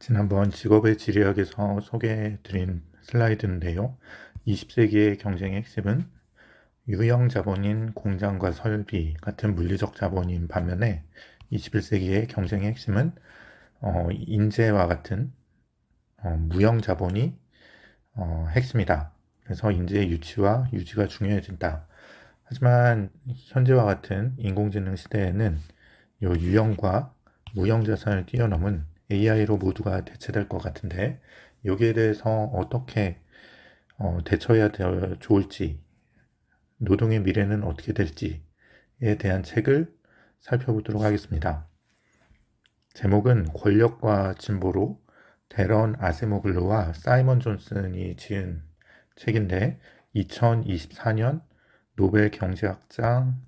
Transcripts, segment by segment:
지난번 직업의 지리학에서 소개해드린 슬라이드인데요. 20세기의 경쟁의 핵심은 유형 자본인 공장과 설비 같은 물리적 자본인 반면에 21세기의 경쟁의 핵심은 인재와 같은 무형 자본이 핵심이다. 그래서 인재의 유치와 유지가 중요해진다. 하지만 현재와 같은 인공지능 시대에는 이 유형과 무형 자산을 뛰어넘은 AI로 모두가 대체될 것 같은데 여기에 대해서 어떻게 대처해야 좋을지, 노동의 미래는 어떻게 될지에 대한 책을 살펴보도록 하겠습니다. 제목은 권력과 진보로 데런 아세모글루와 사이먼 존슨이 지은 책인데 2024년 노벨 경제학상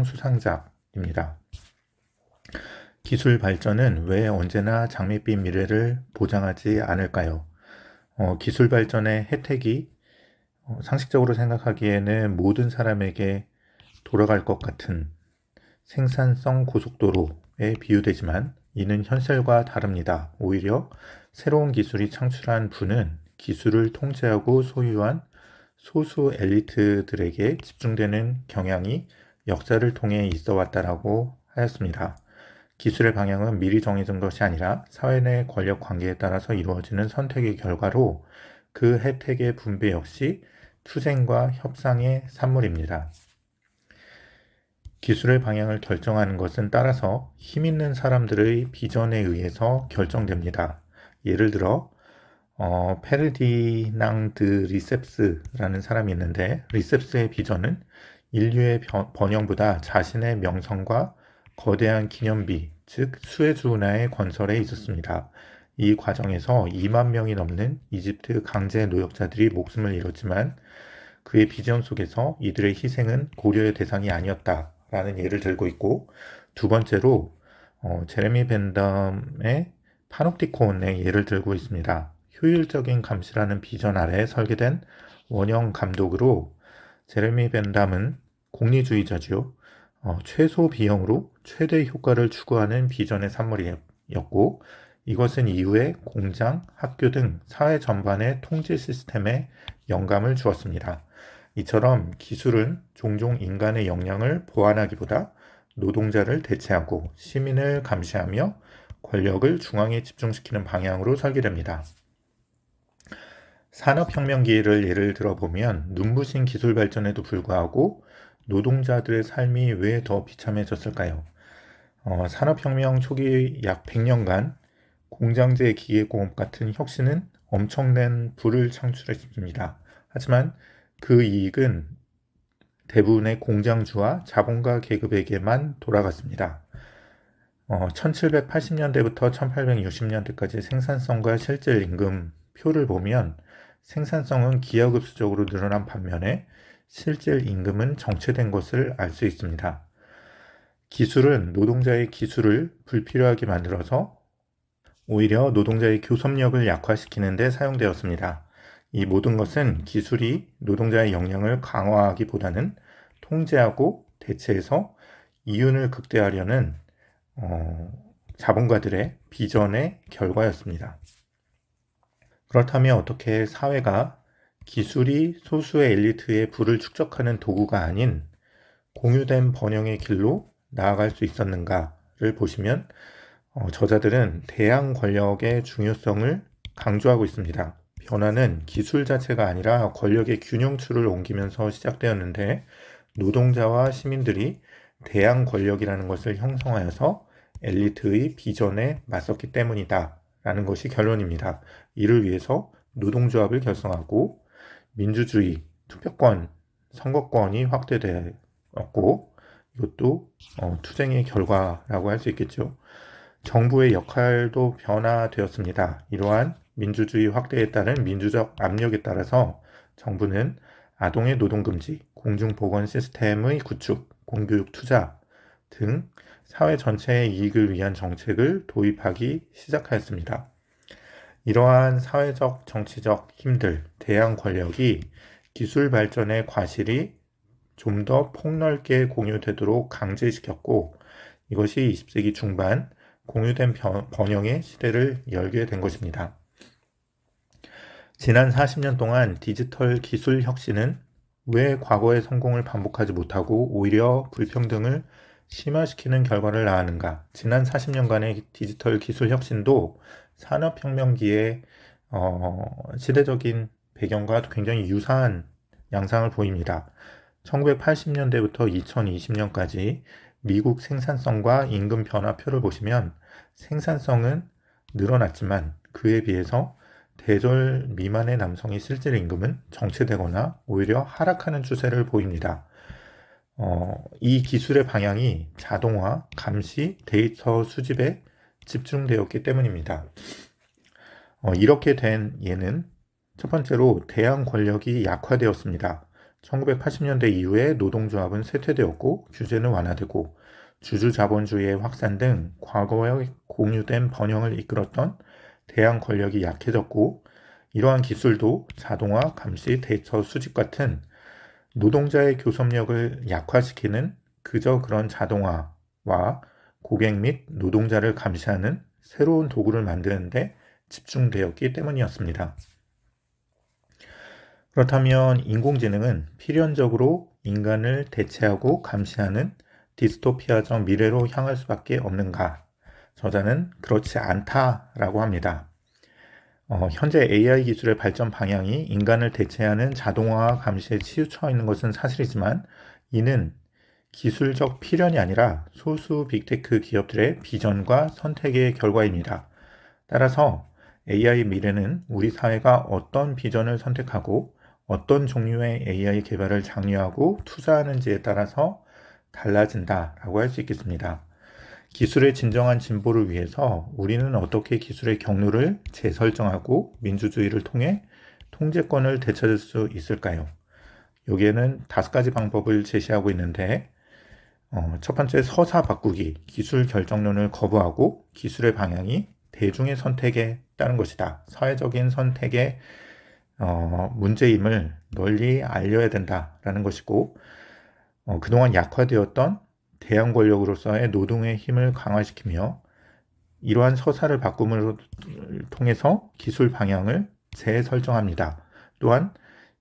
수상작입니다. 기술 발전은 왜 언제나 장밋빛 미래를 보장하지 않을까요? 기술 발전의 혜택이 상식적으로 생각하기에는 모든 사람에게 돌아갈 것 같은 생산성 고속도로에 비유되지만 이는 현실과 다릅니다. 오히려 새로운 기술이 창출한 부는 기술을 통제하고 소유한 소수 엘리트들에게 집중되는 경향이 역사를 통해 있어 왔다라고 하였습니다. 기술의 방향은 미리 정해진 것이 아니라 사회 내 권력 관계에 따라서 이루어지는 선택의 결과로 그 혜택의 분배 역시 투쟁과 협상의 산물입니다. 기술의 방향을 결정하는 것은 따라서 힘 있는 사람들의 비전에 의해서 결정됩니다. 예를 들어 페르디낭드 리셉스라는 사람이 있는데 리셉스의 비전은 인류의 번영보다 자신의 명성과 거대한 기념비, 즉 수에즈 운하의 건설에 있었습니다. 이 과정에서 2만 명이 넘는 이집트 강제 노역자들이 목숨을 잃었지만 그의 비전 속에서 이들의 희생은 고려의 대상이 아니었다라는 예를 들고 있고, 두 번째로 제레미 벤담의 파놉티콘의 예를 들고 있습니다. 효율적인 감시라는 비전 아래 설계된 원형 감독으로 제레미 벤담은 공리주의자죠. 최소 비용으로 최대 효과를 추구하는 비전의 산물이었고, 이것은 이후에 공장, 학교 등 사회 전반의 통제 시스템에 영감을 주었습니다. 이처럼 기술은 종종 인간의 역량을 보완하기보다 노동자를 대체하고 시민을 감시하며 권력을 중앙에 집중시키는 방향으로 설계됩니다. 산업혁명기를 예를 들어보면 눈부신 기술 발전에도 불구하고 노동자들의 삶이 왜 더 비참해졌을까요? 산업혁명 초기 약 100년간 공장제 기계공업 같은 혁신은 엄청난 부를 창출했습니다. 하지만 그 이익은 대부분의 공장주와 자본가 계급에게만 돌아갔습니다. 1780년대부터 1860년대까지 생산성과 실질 임금 표를 보면 생산성은 기하급수적으로 늘어난 반면에 실질 임금은 정체된 것을 알 수 있습니다. 기술은 노동자의 기술을 불필요하게 만들어서 오히려 노동자의 교섭력을 약화시키는 데 사용되었습니다. 이 모든 것은 기술이 노동자의 역량을 강화하기보다는 통제하고 대체해서 이윤을 극대화하려는 자본가들의 비전의 결과였습니다. 그렇다면 어떻게 사회가 기술이 소수의 엘리트의 부를 축적하는 도구가 아닌 공유된 번영의 길로 나아갈 수 있었는가를 보시면 저자들은 대항 권력의 중요성을 강조하고 있습니다. 변화는 기술 자체가 아니라 권력의 균형추를 옮기면서 시작되었는데 노동자와 시민들이 대항 권력이라는 것을 형성하여서 엘리트의 비전에 맞섰기 때문이다 라는 것이 결론입니다. 이를 위해서 노동조합을 결성하고 민주주의, 투표권, 선거권이 확대되었고 이것도 투쟁의 결과라고 할 수 있겠죠. 정부의 역할도 변화되었습니다. 이러한 민주주의 확대에 따른 민주적 압력에 따라서 정부는 아동의 노동금지, 공중보건 시스템의 구축, 공교육 투자 등 사회 전체의 이익을 위한 정책을 도입하기 시작하였습니다. 이러한 사회적, 정치적 힘들, 대항 권력이 기술 발전의 과실이 좀 더 폭넓게 공유되도록 강제시켰고 이것이 20세기 중반 공유된 번영의 시대를 열게 된 것입니다. 지난 40년 동안 디지털 기술 혁신은 왜 과거의 성공을 반복하지 못하고 오히려 불평등을 심화시키는 결과를 낳았는가? 지난 40년간의 디지털 기술 혁신도 산업혁명기의 시대적인 배경과 굉장히 유사한 양상을 보입니다. 1980년대부터 2020년까지 미국 생산성과 임금 변화표를 보시면 생산성은 늘어났지만 그에 비해서 대졸 미만의 남성의 실질 임금은 정체되거나 오히려 하락하는 추세를 보입니다. 이 기술의 방향이 자동화, 감시, 데이터 수집에 집중되었기 때문입니다. 이렇게 된 예는 첫 번째로 대항 권력이 약화되었습니다. 1980년대 이후에 노동조합은 쇠퇴되었고 규제는 완화되고 주주자본주의의 확산 등 과거에 공유된 번영을 이끌었던 대항 권력이 약해졌고 이러한 기술도 자동화, 감시, 데이터 수집 같은 노동자의 교섭력을 약화시키는 그저 그런 자동화와 고객 및 노동자를 감시하는 새로운 도구를 만드는데 집중되었기 때문이었습니다. 그렇다면 인공지능은 필연적으로 인간을 대체하고 감시하는 디스토피아적 미래로 향할 수밖에 없는가? 저자는 그렇지 않다라고 합니다. 현재 AI 기술의 발전 방향이 인간을 대체하는 자동화와 감시에 치우쳐 있는 것은 사실이지만 이는 기술적 필연이 아니라 소수 빅테크 기업들의 비전과 선택의 결과입니다. 따라서 AI 미래는 우리 사회가 어떤 비전을 선택하고 어떤 종류의 AI 개발을 장려하고 투자하는지에 따라서 달라진다라고 할 수 있겠습니다. 기술의 진정한 진보를 위해서 우리는 어떻게 기술의 경로를 재설정하고 민주주의를 통해 통제권을 되찾을 수 있을까요? 여기에는 5가지 방법을 제시하고 있는데 첫 번째 서사 바꾸기, 기술 결정론을 거부하고 기술의 방향이 대중의 선택에 따른 것이다. 사회적인 선택의 문제임을 널리 알려야 된다라는 것이고 그동안 약화되었던 대항 권력으로서의 노동의 힘을 강화시키며 이러한 서사를 바꿈을 통해서 기술 방향을 재설정합니다. 또한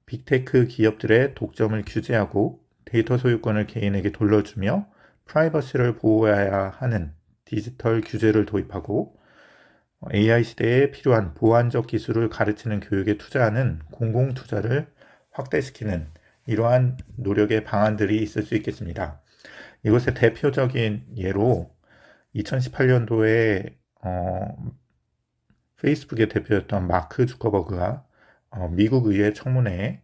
빅테크 기업들의 독점을 규제하고 데이터 소유권을 개인에게 돌려주며 프라이버시를 보호해야 하는 디지털 규제를 도입하고 AI 시대에 필요한 보완적 기술을 가르치는 교육에 투자하는 공공투자를 확대시키는 이러한 노력의 방안들이 있을 수 있겠습니다. 이것의 대표적인 예로 2018년도에 페이스북의 대표였던 마크 주커버그가 미국 의회 청문회에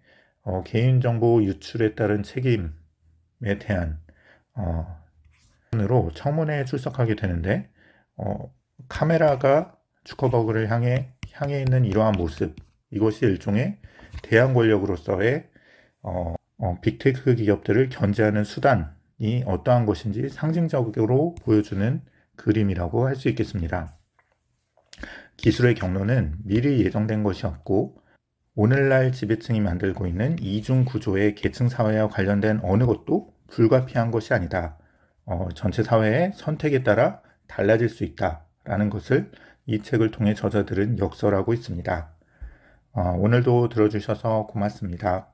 개인정보 유출에 따른 책임에 대한 으로 청문회에 출석하게 되는데 카메라가 주커버그를 향해 있는 이러한 모습, 이것이 일종의 대항 권력으로서의 빅테크 기업들을 견제하는 수단이 어떠한 것인지 상징적으로 보여주는 그림이라고 할 수 있겠습니다. 기술의 경로는 미리 예정된 것이 없고 오늘날 지배층이 만들고 있는 이중 구조의 계층 사회와 관련된 어느 것도 불가피한 것이 아니다. 전체 사회의 선택에 따라 달라질 수 있다라는 것을 이 책을 통해 저자들은 역설하고 있습니다. 오늘도 들어주셔서 고맙습니다.